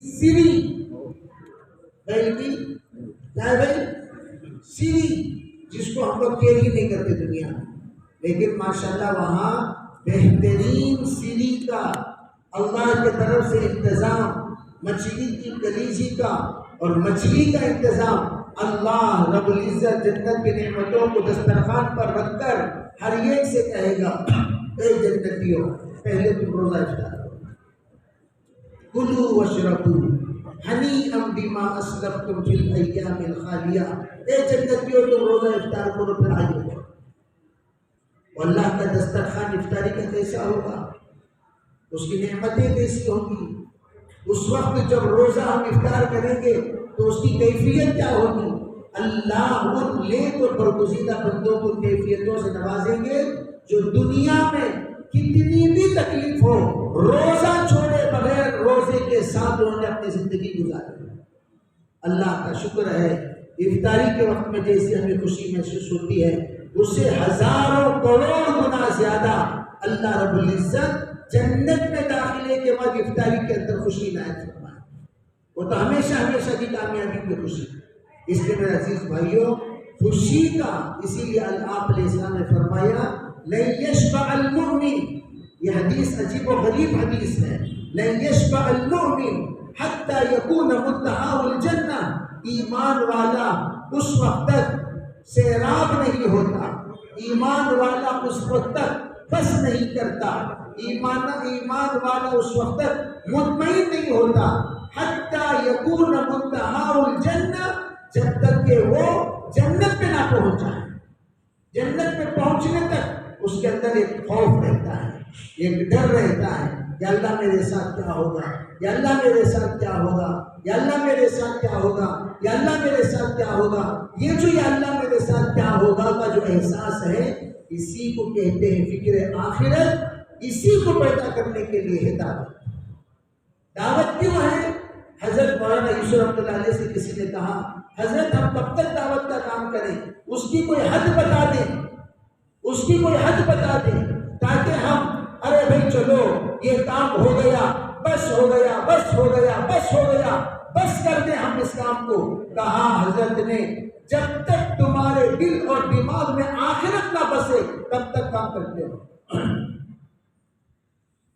سیری بیل کی کیا ہے بھائی؟ سیری، جس کو ہم لوگ کیئر ہی نہیں کرتے دنیا میں، لیکن ماشاءاللہ وہاں بہترین سیری کا اللہ کی طرف سے انتظام، مچھلی کی کلیجی کا اور مچھلی کا انتظام اللہ رب العزت جنت کی نعمتوں کو دسترخوان پر رکھ کر ہر ایک سے کہے گا، اے جنتیوں پہلے تم روزہ افطار کرو، کلوا واشربوا ہنیئا بما اسلفتم فی الایام الخالیہ، اے جنتیوں تم روزہ افطار کرو پھر آئیے گا۔ اللہ کا دسترخوان افطاری کا کیسا ہوگا، اس کی نعمتیں کیسی ہوں گی، اس وقت جب روزہ ہم افطار کریں گے تو اس کی کیفیت کیا ہوگی۔ اللہ ان نیک اور برگزیدہ بندوں کو کیفیتوں سے نوازیں گے جو دنیا میں کتنی بھی تکلیف ہو روزہ چھوڑے بغیر روزے کے ساتھ انہوں نے اپنی زندگی گزاری۔ اللہ کا شکر ہے افطاری کے وقت میں جیسے ہمیں خوشی محسوس ہوتی ہے اس سے ہزاروں کروڑ گنا زیادہ اللہ رب العزت جنت میں داخلے کے بعد افطاری کے اندر خوشی عنایت فرمائے، وہ تو ہمیشہ ہمیشہ کی کامیابی کی خوشی۔ اس لیے میرے عزیز بھائیوں خوشی کا، اسی لیے آپ علیہ السلام نے فرمایا لن یشبع المؤمن، یہ حدیث عجیب و غریب حدیث ہے، لن یشبع المؤمن حتی یکون منتہا الجنہ، ایمان والا اس وقت تک سیراب نہیں ہوتا، ایمان والا اس وقت تک بس نہیں کرتا، ایمان والا اس وقت تک مطمئن نہیں ہوتا، حتی یکون منتہا الجنہ، جب تک کہ وہ جنت میں نہ پہنچ جائے۔ جنت میں پہنچنے تک اس کے اندر ایک خوف رہتا ہے، ایک ڈر رہتا ہے، یا اللہ میرے ساتھ کیا ہوگا، یا اللہ میرے ساتھ کیا ہوگا، یا اللہ میرے ساتھ کیا ہوگا، یا اللہ میرے ساتھ کیا ہوگا۔ یہ جو یا اللہ میرے ساتھ کیا ہوگا کا جو احساس ہے اسی کو کہتے ہیں فکر آخرت، اسی کو پیدا کرنے کے لیے ہے دعوت۔ دعوت کیوں ہے؟ حضرت مولانا یوسف رحمۃ اللہ علیہ سے کسی نے کہا حضرت ہم کب تک دعوت کا کام کریں، اس کی کوئی حد بتا دیں، اس کی کوئی حد بتا دیں تاکہ ہم ارے بھائی چلو یہ کام ہو گیا، بس ہو گیا، بس ہو گیا، بس ہو گیا، بس کر دیں ہم اس کام کو۔ کہا حضرت نے جب تک تمہارے دل اور دماغ میں آخرت نہ بسے تب تک کام کرتے ہو۔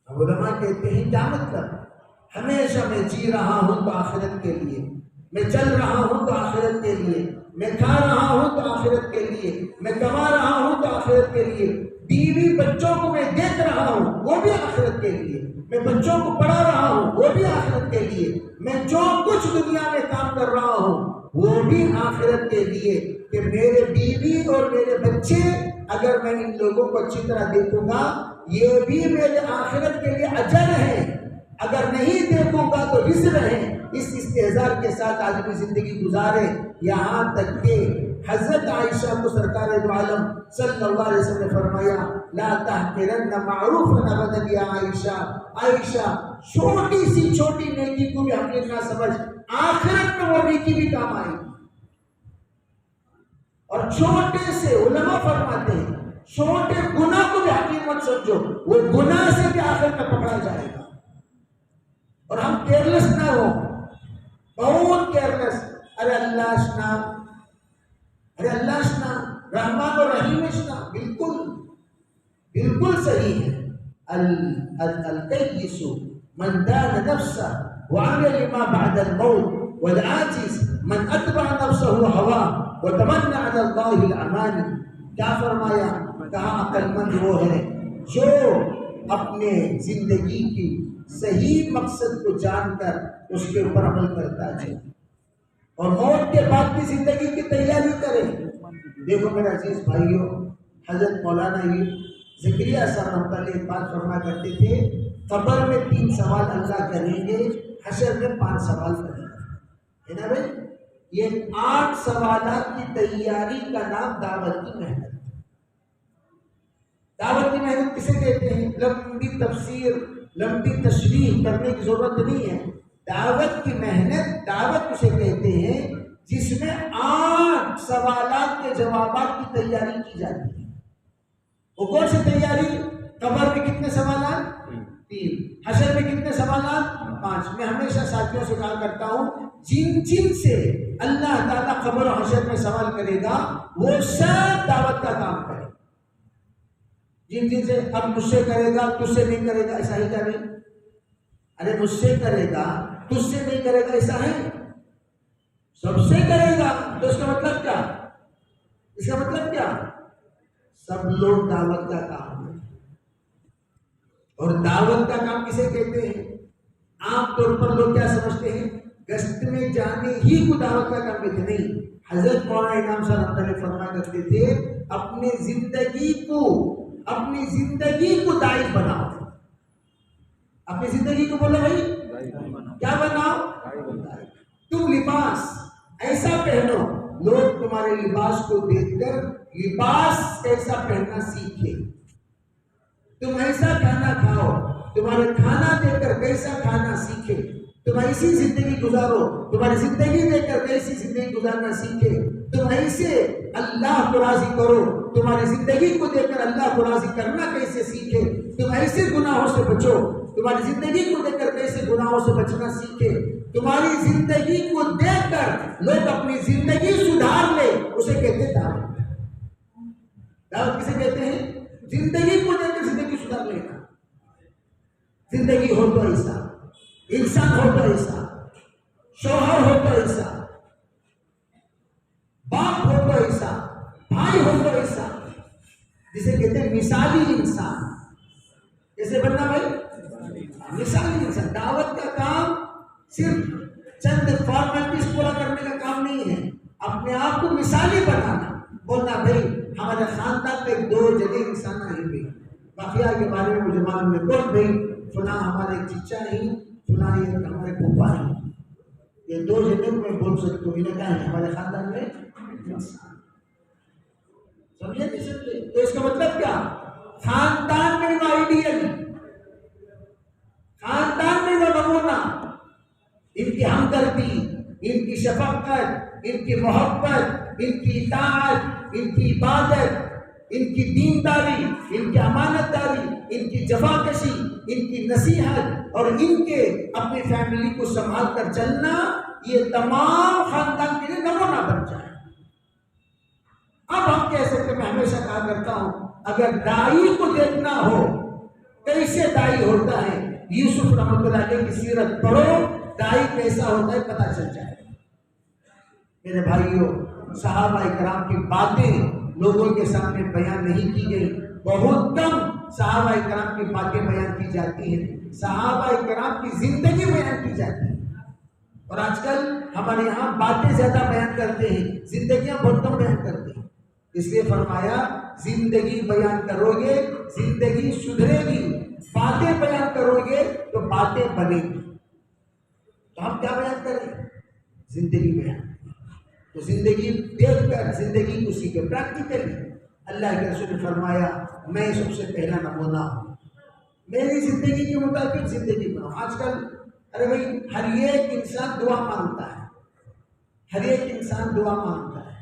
علماء کہتے ہیں کیا مطلب؟ ہمیشہ میں جی رہا ہوں تو آخرت کے لیے، میں چل رہا ہوں تو آخرت کے لیے، میں کھا رہا ہوں تو آخرت کے لیے، میں کما رہا ہوں تو آخرت کے لیے، بیوی بچوں کو میں دیکھ رہا ہوں وہ بھی آخرت کے لیے، میں بچوں کو پڑھا رہا ہوں وہ بھی آخرت کے لیے، میں جو کچھ دنیا میں کام کر رہا ہوں وہ بھی آخرت کے لیے، کہ میرے بیوی اور میرے بچے اگر میں ان لوگوں کو اچھی طرح دیکھوں گا یہ بھی میرے آخرت کے لیے اجر ہے، اگر نہیں دیکھوں گا تو وزر ہے۔ اس استحضار کے ساتھ آدمی زندگی گزارے، یہاں تک کہ حضرت عائشہ کو سرکار دو عالم صلی اللہ علیہ وسلم نے فرمایا لا تحقرن معروفا ابدا یا عائشہ، عائشہ چھوٹی سی چھوٹی نیکی کو بھی حقیر نہ سمجھ، آخرت میں وہ نیکی بھی کام آئے گی۔ اور چھوٹے سے علماء فرماتے ہیں چھوٹے گناہ کو بھی حقیر مت سمجھو، وہ گناہ سے بھی آخرت میں پکڑا جائے گا۔ اور ہم کیئرلیس نہ ہو، بہت کیئرلیس، ارے اللہ اشنا، ارے اللہ اشنا، رحمان و رحیم اشنا، بالکل بالکل صحیح ہے۔ القیس من دان نفسه وعمل لما بعد الموت، والعاجز من اتبع نفسه هواه وتمنى على الله الاماني۔ کیا فرمایا؟ کہا عقل مند وہ ہے جو اپنے زندگی کی صحیح مقصد کو جان کر اس کے اوپر عمل کرتا ہے اور موت کے بعد کی زندگی کی تیاری کرے۔ دیکھو میرے عزیز بھائیوں، حضرت مولانا زکریا صاحب رحمۃ اللہ ایک بات فرما کرتے تھے، قبر میں 3 سوال اللہ کریں گے، حشر میں 5 سوال کریں گے، ہے نا بھائی؟ یہ 8 سوالات کی تیاری کا نام دعوت کی محنت۔ دعوت کی محنت کسے کہتے ہیں؟ لمبی تفسیر، لمبی تشریح کرنے کی ضرورت نہیں ہے۔ دعوت کی محنت، دعوت اسے کہتے ہیں جس میں 8 سوالات کے جوابات کی تیاری کی جاتی ہے۔ وہ کون سی تیاری؟ قبر میں کتنے سوالات؟ 3. حشر میں کتنے سوالات؟ 5. میں ہمیشہ ساتھیوں سے کہا کرتا ہوں جن سے اللہ تعالیٰ قبر و حشر میں سوال کرے گا وہ سب دعوت کا کام کرے. جن سے اب مجھ سے کرے گا تجھ سے نہیں کرے گا ایسا ہی کیا نہیں؟ ارے مجھ سے کرے گا تجھ سے نہیں کرے گا ایسا ہے؟ سب سے کرے گا. تو اس کا مطلب کیا؟ اس کا مطلب کیا؟ سب لوگ دعوت کا کام ہے. اور دعوت کا کام کسے کہتے ہیں؟ عام طور پر لوگ کیا سمجھتے ہیں؟ گشت میں جانے ہی کو دعوت کا کام کہتے. نہیں. حضرت مولانا انعام صاحب رحمۃ اللہ فرمایا کرتے تھے اپنی زندگی کو داعی بناؤ. اپنی زندگی کو بولو بھائی کیا بناؤ؟ تم لباس ایسا پہنو لوگ تمہارے لباس کو دیکھ کر لباس کیسا پہننا سیکھے. تم ایسا کھانا کھاؤ تمہارے کھانا دیکھ کر کیسا کھانا سیکھے. تم ایسی زندگی گزارو تمہاری زندگی دیکھ کر کیسی زندگی گزارنا سیکھے. تم ایسے اللہ کو راضی کرو تمہاری زندگی کو دیکھ کر اللہ کو راضی کرنا کیسے سیکھے. تم ایسے گناہوں سے بچو تمہاری زندگی کو دیکھ کر کیسے گناہوں سے بچنا سیکھے. تمہاری زندگی کو دیکھ کر لوگ اپنی زندگی سدھار لے اسے کہتے ہیں دعوت. دعوت کسے کہتے ہیں؟ زندگی کو دیکھ کر زندگی سدھار لینا. زندگی ہو تو ایسا انسان ہو تو ایسا شوہر ہو تو ایسا باپ ہو تو ایسا بھائی ہو تو ایسا جسے کہتے ہیں مثالی انسان. کیسے بننا بھائی؟ مثالی انسان. دعوت کا کام صرف چند فارمیلٹیز پورا کرنے کا کام نہیں ہے. اپنے آپ کو مثالی بنانا. بولنا بھائی ہمارے خاندان میں 2 جگہ انسان آئے ہوئے باقیہ کے بارے میں مجھے معلوم ہے. کون بھائی؟ فلاں ہمارے چچا نہیں فلاں یہ ہمارے پھوپھا نہیں. یہ 2 جگہ میں بول سکتا ہوں. انہیں کیا ہے ہمارے خاندان میں انسان. سمجھے نہیں سکتے؟ تو اس کا مطلب کیا؟ خاندان میں وہ آئیڈیل خاندان میں وہ نمونہ ان کی ہمدردی ان کی شفقت ان کی محبت ان کی اطاعت ان کی عبادت ان کی دینداری ان کی امانت داری ان کی جفاکشی ان کی نصیحت اور ان کے اپنی فیملی کو سنبھال کر چلنا یہ تمام خاندان کے لیے نمونہ بن جائے. اب ہم کہہ سکتے میں ہمیشہ کہا کرتا ہوں اگر دائی کو دیکھنا ہو کیسے دائی ہوتا ہے یوسف رحمۃ اللہ علیہ کی سیرت پڑھو دائی کیسا ہوتا ہے پتہ چل جائے. میرے بھائیوں صحابہ کرام کی باتیں لوگوں کے سامنے بیان نہیں کی گئی. بہت کم صحابہ کرام کی باتیں بیان کی جاتی ہیں. صحابہ کرام کی زندگی بیان کی جاتی ہے. اور آج کل ہمارے یہاں باتیں زیادہ بیان کرتے ہیں زندگیاں بہت کم بیان کرتے ہیں. اس لیے فرمایا زندگی بیان کرو گے زندگی سدھرے گی. باتیں بیان کرو گے تو باتیں بنے گی. تو ہم کیا بیان کریں؟ زندگی بیان. تو زندگی دیکھ کر زندگی کو سیکھے پریکٹیکلی. اللہ کے رسول نے فرمایا میں سب سے پہلا نمونہ ہوں. میری زندگی کے مطابق زندگی بناؤ. آج کل ارے بھائی ہر ایک انسان دعا مانگتا ہے. ہر ایک انسان دعا مانگتا ہے.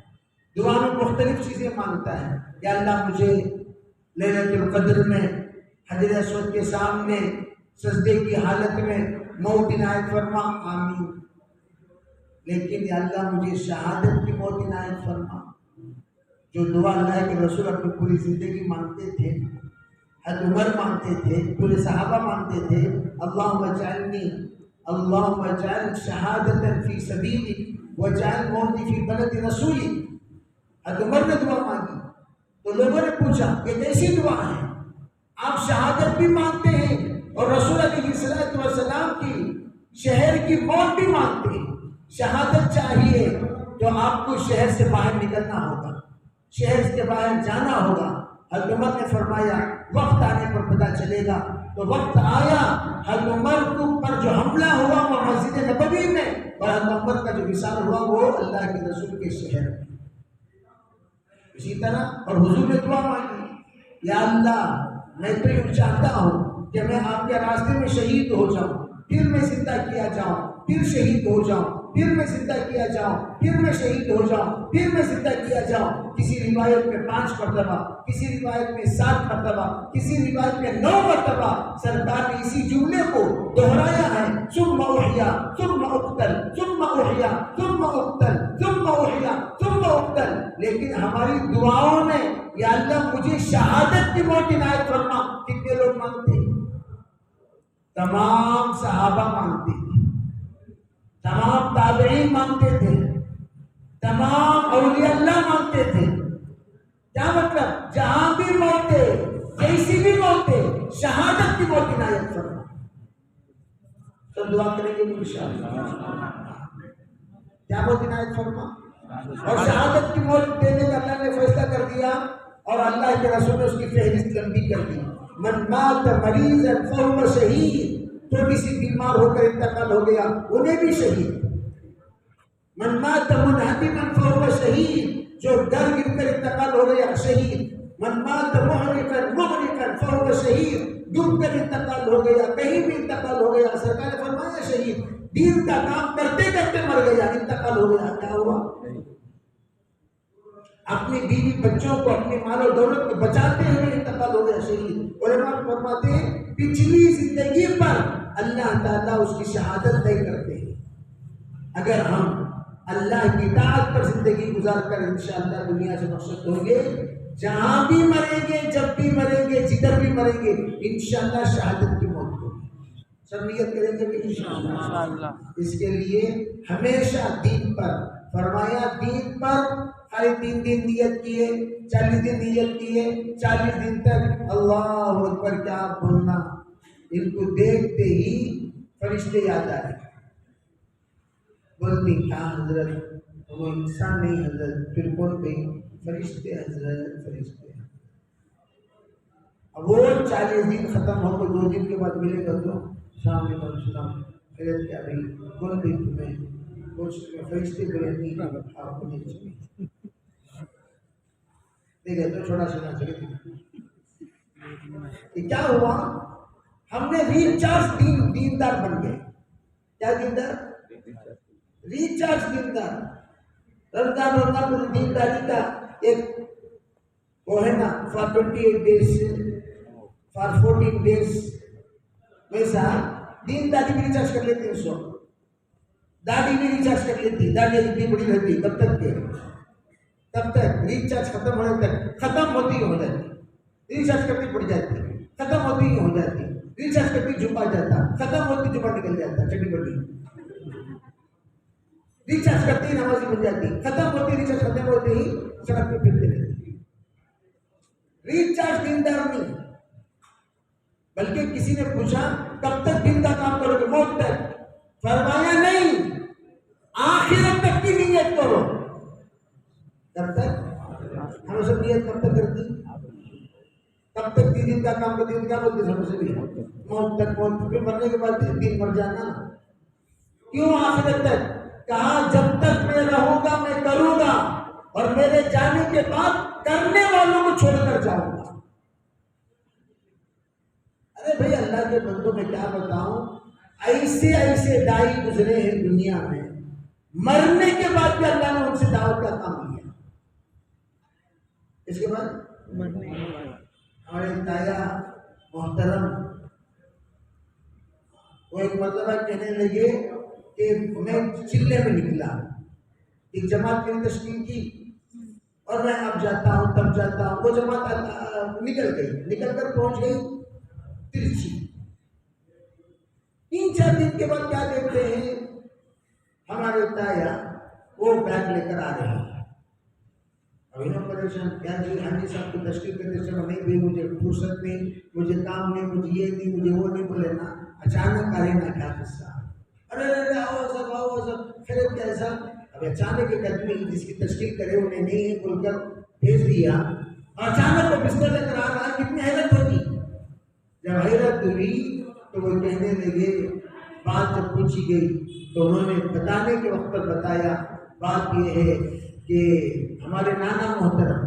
دعا میں مختلف چیزیں مانگتا ہے. یا اللہ مجھے لیلۃ القدر میں حجر اسود کے سامنے سجدے کی حالت میں موت عنایت فرما آمین. لیکن یا اللہ مجھے شہادت کی موت عنایت فرما. جو دعا اللہ کے رسول اپنی پوری زندگی مانگتے تھے حضرت عمر مانگتے تھے پورے صحابہ مانگتے تھے اللہم اجعل شہادتا فی سبیلک واجعل موتی فی بلد رسولک. حضرت عمر نے دعا مانگی تو لوگوں نے پوچھا یہ کیسی دعا ہے؟ آپ شہادت بھی مانگتے ہیں اور رسول علیہ السلام کی شہر کی موت بھی مانگتے ہیں. شہادت چاہیے تو آپ کو شہر سے باہر نکلنا ہوگا شہر سے باہر جانا ہوگا. حضرت عمر نے فرمایا وقت آنے پر پتہ چلے گا. تو وقت آیا. حضرت عمر پر جو حملہ ہوا وہ مسجد نبوی میں اور حضرت عمر کا جو وصال ہوا وہ اللہ کے رسول کے شہر میں. اسی طرح اور حضور نے دعا مانگی یا اللہ میں تو یہ چاہتا ہوں کہ میں آپ کے راستے میں شہید ہو جاؤں پھر میں زندہ کیا جاؤں پھر شہید ہو جاؤں، پھر میں زندہ کیا جاؤں، پھر میں شہید ہو جاؤں، پھر میں زندہ کیا جاؤں۔ کسی روایت میں 5 مرتبہ، کسی روایت میں 7 مرتبہ، کسی روایت میں 9 مرتبہ سرکار نے اسی جملے کو دہرایا ہے، ثم احیا ثم اقتل ثم احیا ثم اقتل ثم احیا ثم اقتل۔ لیکن ہماری دعاؤں میں یا اللہ مجھے شہادت کی موت عنایت فرما کتنے لوگ مانگتے ہیں؟ تمام صحابہ مانگتے تھے، تمام تابعین مانگتے تھے، تمام اولیاء اللہ مانگتے تھے۔ کیا مطلب؟ جہاں بھی موت دے، کیسی بھی موت دے، شہادت کی موت عنایت فرما۔ تو دعا کریں گے انشاءاللہ کیا موت عنایت فرما، اور شہادت کی موت دینے کا اللہ نے فیصلہ کر دیا، اور اللہ کے رسول نے اس کی فہرست لمبی کر دی۔ من مات مریضا فهو شہید، تھوڑی سی بیمار ہو کر انتقال ہو گیا انہیں بھی شہید۔ من مات منہدما فهو شہید، جو ڈر گر کر انتقال ہو گیا شہید۔ من مات محرقا فهو شہید، ڈوب کر انتقال ہو گیا، کہیں بھی انتقال ہو گیا، سرکار نے فرمایا شہید۔ دین کا کام کرتے کرتے مر گیا، انتقال ہو گیا، کیا ہوا؟ اپنی بیوی بچوں کو، اپنی مال و دولت کو بچاتے ہوئے انتقال ہو گیا، شہید۔ علماء فرماتے ہیں پچھلی زندگی پر اللہ تعالیٰ اس کی شہادت طے کرتے ہیں۔ اگر ہم اللہ کی اطاعت پر زندگی گزار کر انشاءاللہ دنیا سے رخصت ہوں گے، جہاں بھی مریں گے، جب بھی مریں گے، جدھر بھی مریں گے، انشاءاللہ شہادت کی موت ہوگی۔ سب نیت کریں گے کہ انشاءاللہ۔ اس کے لیے ہمیشہ دین پر، فرمایا دین پر ہر 3 دن نیت کیے، 40 دن نیت کیے، 40 دن تک اللہ اکبر کیا بولنا، ان کو دیکھتے ہی فرشتے یاد آ رہے، بولتے کیا حضرت وہ انسان نہیں حضرت، پھر بولتے فرشتے حضرت فرشتے۔ اب وہ 40 دن ختم ہو کر 2 دن کے بعد ملے گا تو السلام علیکم السلام، خیریت کیا بھائی، بول دیں تمہیں کچھ فرشتے بولے نہیں آپ کو نہیں چاہیے، دیکھے تو چھوٹا سنا چاہیے کہ کیا ہوا، ہم نے ریچارج دیندار بن گئے۔ کیا دیندار؟ ریچارج دیندار۔ رمضان دینداری کا ایک وہ ہے نا، فار 28 days فار 14 days، ویسا دینداری بھی ریچارج کر لیتے ہیں، داڑھی بھی ریچارج کر لیتی، داڑھی اتنی بڑی رہتی تب تک کے، تب تک ریچارج ختم ہونے تک، ختم ہوتی ہی ہو جاتی، ریچارج کرتی پڑ جاتی، ختم ہوتی ہی ہو جاتی، ریچارج کرتی جھپا جاتا، ختم ہوتی جھپا نکل جاتا، چٹی بڑی، ریچارج کرتی نمازی بن جاتی، ختم ہوتی ریچارج ختم ہوتے ہی سڑک پہ پھرتے رہتے۔ ریچارج دیندار نہیں، بلکہ کسی نے پوچھا کب تک دین کا کام کرو گے؟ موت تک۔ فرمایا نہیں، آخرت تک کی نیت کرو۔ کب تک؟ ہم سب نیت کب تک کرتی؟ کب تک دین کا کام کرتی؟ کیا بولتے سب سے بھی؟ موت تک۔ موت پہ مرنے کے بعد دین مر جانا، کیوں آخرت تک؟ کہا جب تک میں رہوں گا میں کروں گا، اور میرے جانے کے بعد کرنے والوں کو چھوڑ کر جاؤں گا۔ ارے بھائی اللہ کے بندوں میں کیا بتاؤں، ایسے ایسے دائی گزرے ہیں دنیا میں، مرنے کے بعد بھی اللہ نے ان سے دعوت کا کام کیا۔ اس کے بعد ہمارے دایا محترم وہ ایک مرتبہ کہنے لگے کہ میں چلے میں نکلا، ایک جماعت کی تشکیل کی، اور میں اب جاتا ہوں تب جاتا ہوں، وہ جماعت نکل گئی، نکل کر پہنچ گئی ترچی۔ 3-4 دن کے بعد کیا دیکھتے ہیں، ہمارے تایا وہ بیگ لے کر آ رہے ہیں۔ ابھی نا پریشان، کیا جی حاجی صاحب کی تشکیل کرتے چلو نہیں بھی، مجھے فرصت نہیں، مجھے کام نہیں، مجھے یہ نہیں، مجھے وہ نہیں، بولے نا اچانک آ رہے نا، کیا قصہ؟ ارے آؤ سب خیریت کیا ہے سب؟ اب اچانک ایک آدمی جس کی تشکیل کرے انہیں نہیں ہے بول کر بھیج دیا، اور اچانک وہ بستر لے کر آ رہا ہے، کتنی حیرت ہوتی۔ جب حیرت ہوئی تو وہ کہنے لگے، بات جب پوچھی گئی تو انہوں نے بتانے کے وقت پر بتایا، بات یہ ہے کہ ہمارے نانا محترم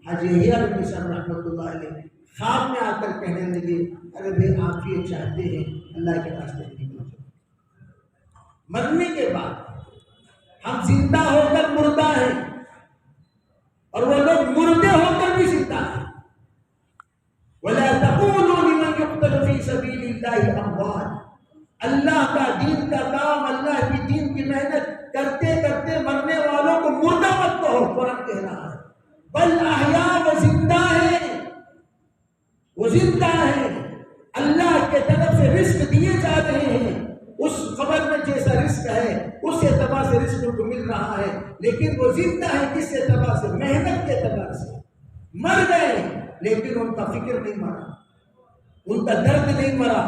حاجی احیاء بن صاحب رحمۃ اللہ علیہ خواب میں آ کر کہنے لگے، ارے بھائی آپ یہ چاہتے ہیں اللہ کے راستے میں نکلو، مرنے کے بعد ہم زندہ ہو کر مردہ ہیں اور وہ لوگ مردے ہو کر بھی زندہ ہیں. وَلَا تَقُولُوا لِمَنْ يُقْتَلُ فِي سَبِيلِ اللَّهِ أَمْوَاتٌ. اللہ کا دین کا کام، اللہ کی دین کی محنت کرتے کرتے مرنے والوں کو مردہ مت کہو. قرآن کہہ رہا ہے بل احیاء، وہ زندہ ہیں، وہ زندہ ہیں، اللہ کے طرف سے رزق دیے جا رہے ہیں. اس قبر میں جیسا رزق ہے اس اعتبار سے رزق ان کو مل رہا ہے، لیکن وہ زندہ ہے کس اعتبار سے؟ محنت کے اعتبار سے. مر گئے لیکن ان کا فکر نہیں مرا، ان کا درد نہیں مرا،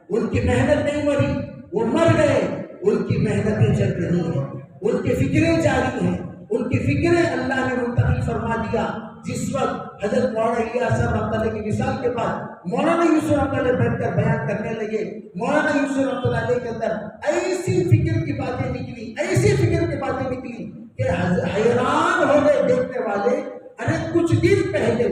ان کی محنت نہیں مری. وہ مر گئے، ان کی محنتیں چل رہی ہیں، ان کی فکریں جاری ہیں، ان کی فکریں اللہ نے منتقل فرما دیا. جس وقت حضرت مولانا الیاس صاحب رحمۃ اللہ کی مثال کے بعد مولانا یوسف رحمۃ اللہ بیٹھ کر بیان کرنے لگے، مولانا یوسف رحمۃ اللہ علیہ کے اندر ایسی فکر کی باتیں نکلی، ایسی فکر کی باتیں نکلی کہ حیران ہو گئے دیکھنے والے. ارے کچھ دن پہلے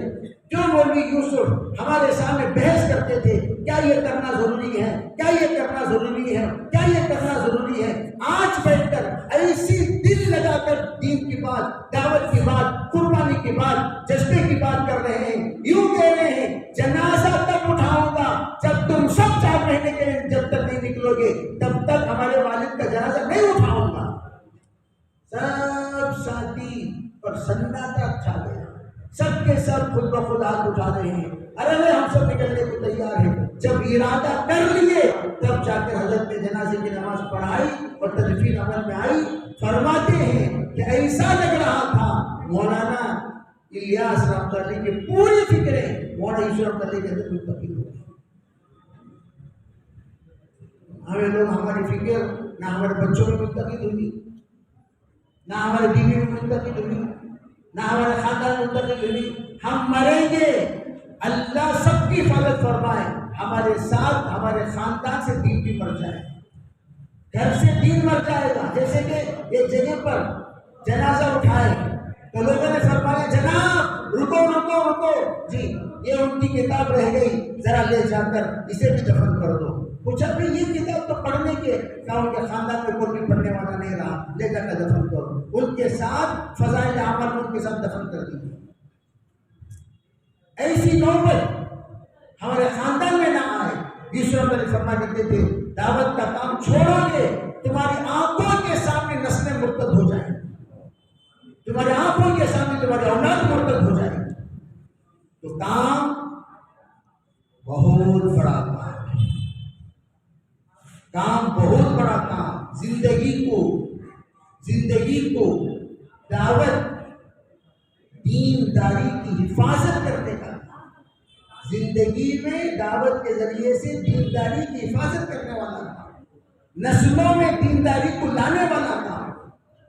جو مولوی یوسف ہمارے سامنے بحث کرتے تھے، کیا یہ کرنا ضروری ہے، کیا یہ کرنا ضروری ہے، کیا یہ کرنا ضروری ہے، آج بیٹھ کر ایسی دل لگا کر دین کی بات، دعوت کی بات، قربانی کی بات، جذبے کی بات کر رہے ہیں. یوں کہہ رہے ہیں جنازہ تب اٹھاؤں گا جب تم سب 4 مہینے کے لیے جب تک نہیں نکلو گے تب تک ہمارے والد کا جنازہ نہیں اٹھاؤں گا. سب ساتھی اور سناٹا چھا گیا، سب کے سب خود بخود ہاتھ اٹھا رہے ہیں. ارے ہم سب نکلنے کو تیار ہیں. جب ارادہ کر لیے تب جا کر حضرت نے جنازے کی نماز پڑھائی اور تدفین عمل میں آئی. فرماتے ہیں کہ ایسا لگ رہا تھا مولانا الیاس رحمۃ اللہ کی پوری فکریں مولانا یوسف رحمۃ اللہ کے اندر منتقل ہو گئی. ہمیں لوگ ہماری فکر نہ ہمارے بچوں میں منتقل ہوئی، نہ ہمارے بیوی میں منتقل ہوئی، نہ ہمارے خاندان میں منتقل ہوئی. ہم مریں گے، اللہ سب کی حفاظت فرمائے، ہمارے ساتھ ہمارے خاندان سے دین بھی مر جائے، گھر سے دین مر جائے گا. جیسے کہ ایک جگہ پر جنازہ اٹھائے تو لوگوں نے فرمایا جناب رکو رکو رکو جی یہ ان کی کتاب رہ گئی، ذرا لے جا کر اسے بھی دفن کر دو. پوچھا بھائی یہ کتاب تو پڑھنے کے، کہا ان کے خاندان میں کوئی بھی پڑھنے والا نہیں رہا، لے جا کر دفن کرو. ان کے ساتھ فضائل اعمال ان کے ساتھ دفن کر دی. ایسی نوبت ہمارے خاندان میں نہ آئے. یوسف علیہ فرما دیتے تھے دعوت کا کام چھوڑو گے تمہاری آنکھوں کے سامنے نسلیں مرتد ہو جائیں، تمہاری آنکھوں کے سامنے تمہاری اولاد مرتد ہو جائے. تو کام بہت بڑا کام ہے، کام بہت بڑا کام. زندگی کو دعوت دینداری کی حفاظت کرنے کا، زندگی میں دعوت کے ذریعے سے دینداری کی حفاظت کرنے والا کام، نسلوں میں دینداری کو لانے والا کام،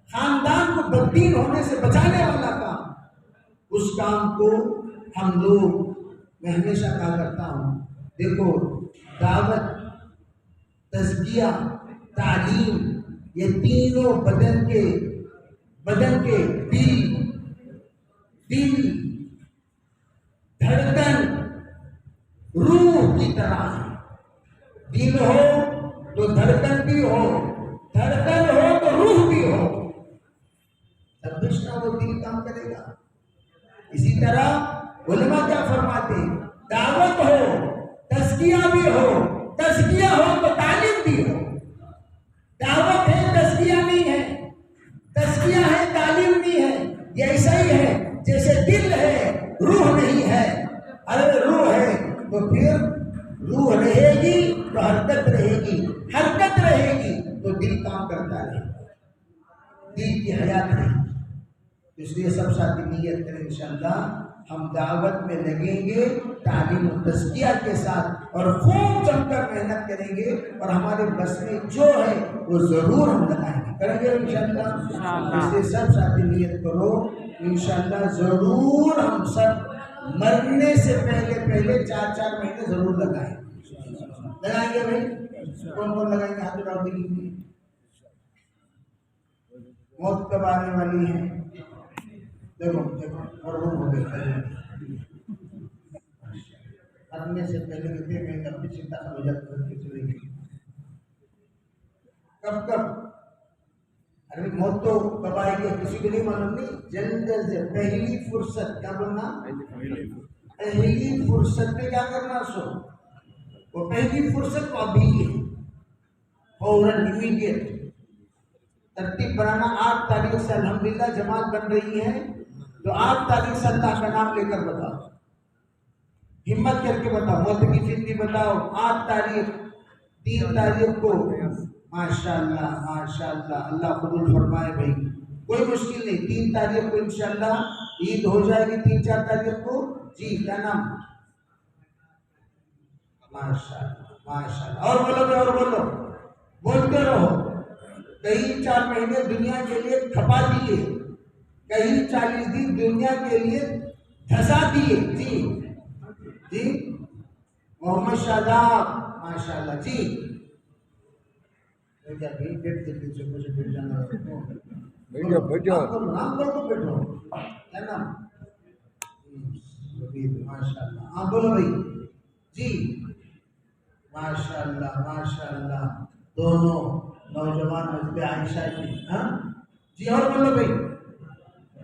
خاندان کو بددین ہونے سے بچانے والا کام. اس کام کو ہم لوگ، میں ہمیشہ کہا کرتا ہوں، دیکھو دعوت، تزکیہ، تعلیم، یہ تینوں بدن کے دل، دھڑکن، روح کی طرح ہے. دل ہو تو دھڑکن بھی ہو، دھڑکن ہو تو روح بھی ہو، تب وہ دل کام کرے گا. اسی طرح علماء کیا فرماتے ہیں، دعوت ہو، تزکیہ بھی ہو، تزکیہ ہو تو تعلیم بھی ہو. دعوت ہے تزکیہ نہیں ہے، تزکیہ ہے تعلیم نہیں ہے. یہ ایسا ہی ہے جیسے دل ہے روح نہیں ہے. اگر روح ہے تو پھر روح رہے گی تو حرکت رہے گی، حرکت رہے گی تو دل کام کرتا رہے گا، دل کی حیات رہے گی. اس لیے سب ساتھی نیت کریں انشاءاللہ ہم دعوت میں لگیں گے تعلیم و تزکیہ کے ساتھ اور خوب جم کر محنت کریں گے اور ہمارے بس میں جو ہے وہ ضرور ہم لگائیں گے، کریں گے انشاءاللہ. اس لیے سب ساتھی نیت کرو انشاءاللہ ضرور ہم سب مرنے سے پہلے 4 مہینے ضرور لگائیں گے بھائی. کون لگائیں گے؟ ہاتھ اٹھاؤ دیکھیے. موت کب آنے والی ہے؟ دیکھو مرحوم ہو گئے مرنے سے پہلے میں اپنی چنتا سمجھت کر کے چلے گئے. کب کب؟ ارے موت تو کب آئے گی کسی کو نہیں معلوم، نہیں، جلد سے پہلی فرصت، کیا بولنا؟ پہلی فرصت میں کیا کرنا؟ سو وہ پہلی فرصت کو ابھی ہے، فوراً امیڈیٹ ترتیب بنانا۔ 8 تاریخ سے الحمدللہ جماعت بن رہی ہے، تو 8 تاریخ سے اللہ کا نام لے کر بتاؤ، ہمت کر کے بتاؤ، معتکفین کی بتاؤ۔ 8 تاریخ 3 تاریخ کو ماشاءاللہ ماشاءاللہ اللہ قبول فرمائے بھائی، کوئی مشکل نہیں۔ 3 تاریخ کو انشاءاللہ عید ہو جائے گی، 3-4 تاریخ کو، جی کیا نام؟ ماشاءاللہ ماشاءاللہ، اور بولو اور بولو، بولتے رہو۔ کہیں 4 مہینے دنیا کے لیے کھپا دیے، کہیں 40 دن دنیا کے لیے دھسا دیے، جی جی محمد شاداب ماشاءاللہ، جی نام بولو بیٹھو، کیا نام؟ ماشاءاللہ، ہاں بولو بھائی، جی ماشاءاللہ ماشاءاللہ، دونوں نوجوان مسجد عائشہ کی، ہاں جی، اور بولو بھائی،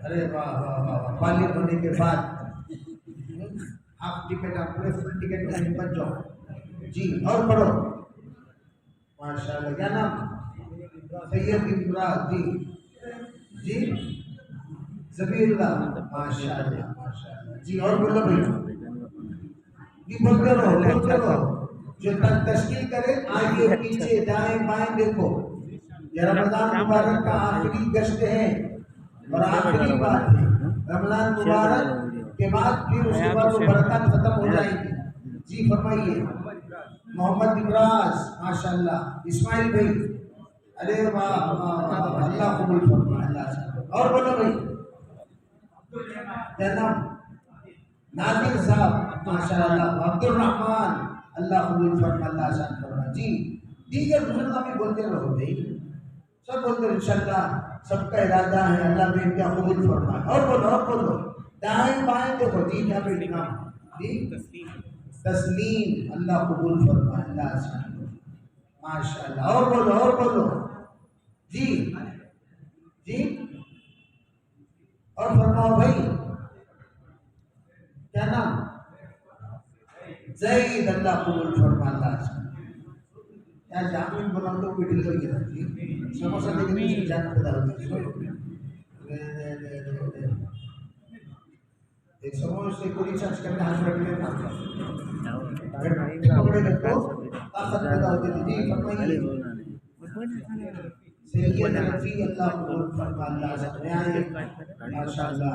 ارے واہ واہ واہ، بالغ ہونے کے بعد ہاف ٹکٹ، آپ پورے فل ٹکٹ میں بچ جاؤ، جی اور پڑھو ماشاءاللہ، کیا نام؟ سید امراض، جی جی زبیر اللہ ماشاءاللہ ماشاءاللہ، جی اور بولو بھائی، جی بولتے رہو بولتے رہو، جو تشکیل کرے آگے پیچھے دائیں بائیں دیکھو، یہ رمضان مبارک کا آخری گشت ہے اور آخری بات ہے، رمضان مبارک کے بعد پھر اس کے بعد وہ برکات ختم ہو جائیں گی، جی فرمائیے۔ محمد ابراز ماشاءاللہ، اسماعیل بھائی، ارے واہ واہ، اللہ قبول فرمائے، اللہ سے، اور بولو بھائی، کیا نام؟ ناظر صاحب ماشاءاللہ، عبد الرحمان، اللہ قبول فرمائے، اللہ آسان فرمائے، جی دیگر بزرگ بھی بولتے رہو بھائی، سب بولتے رہو، انشاءاللہ سب کا ارادہ ہے اللہ بے انتہا قبول فرمائے، اور بولو دائیں بائیں دیکھو، جی کیا بیٹی نام؟ جی تسلیم، اللہ قبول فرمائے، اللہ آسان فرمائے، ماشاءاللہ، اور بولو، جی جی اور فرماؤ بھائی، کیا نام؟ زید، اللہ قبول فرما، اللہ سے یار جامن بنا تو پٹل کر کے رکھیے، سموسہ لے کے اس جان پیدا ہوتی ہے، ایک سموسے کو ریچارج کرنے ہاتھ رکھ لینا، پکڑے رکھو طاقت پیدا ہوتی ہے، جی فرمائیے۔ سید رفیع، اللہ قبول فرما، اللہ سے ماشاءاللہ،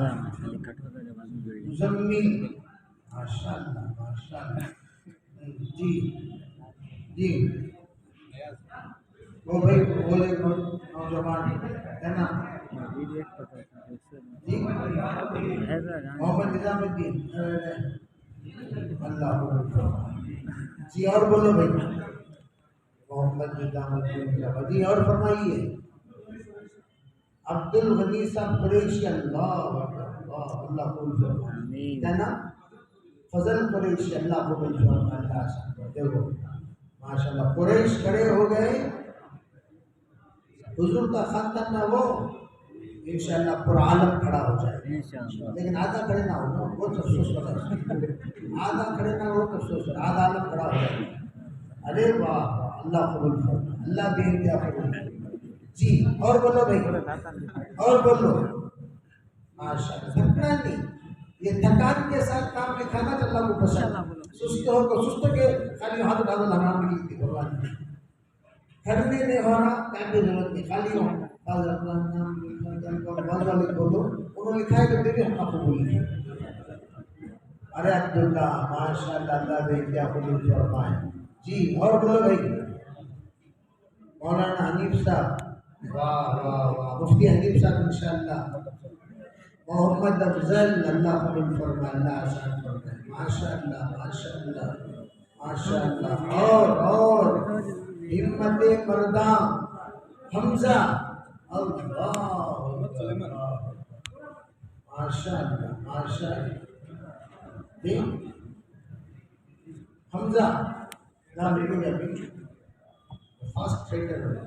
مزمل ماشاءاللہ ماشاءاللہ، جی جی وہ بھائی وہ ایک نوجوان ہے نا، جی محمد نظام الدین، اللہ قبول فرمائے، جی اور بولو بھائی، محمد نظام الدین، جی اور فرمائیے۔ عبد الغنی صاحب قریشی، اللہ اللہ قبول فرمائے، کیا نا؟ فضل قریشی، اللہ قبول فرمائے، اللہ سے دیکھو ماشاءاللہ قریش کھڑے ہو گئے، حضور کا خاندان نہ ہو انشاءاللہ پورا عالم کھڑا ہو جائے، لیکن آدھا کھڑے نہ ہو، بہت افسوس ہو رہا ہے، آدھا کھڑے نہ ہو تو افسوس ہے، آدھا عالم کھڑا ہو جائے، ارے واہ اللہ قبول فرمائے، اللہ بے انتہا قبول فرمائے، جی اور بولو بھائی، اور بولو ماشاءاللہ، تھکنا نہیں، یہ تھکان کے ساتھ کام دکھانا تو اللہ کو پسند، سست ہو تو سست کے خالی ہاتھ اٹھا دو، حرام نہیں کی بھگوان کی، کھڑنے نہیں ہو رہا کام کی ضرورت نہیں، خالی ہو بعض والے بولو انہوں نے لکھا ہے کہ دیکھیں ہم قبول نہیں، ارے عبداللہ ماشاءاللہ، اللہ بے انتہا قبول فرمائے، جی اور بولو بھائی، مولانا حنیف صاحب، واہ واہ واہ، مفتی حنیف صاحب انشاءاللہ، محمد افضل، اللہ قبول فرمائے، اللہ آسان فرمائے، ماشاءاللہ ماشاءاللہ ماشاءاللہ، اور ہمت مرداں حمزہ، اللہ ماشاءاللہ ماشاءاللہ، جی حمزہ نام لکھو گے ابھی، فاسٹ ٹریڈر ہے،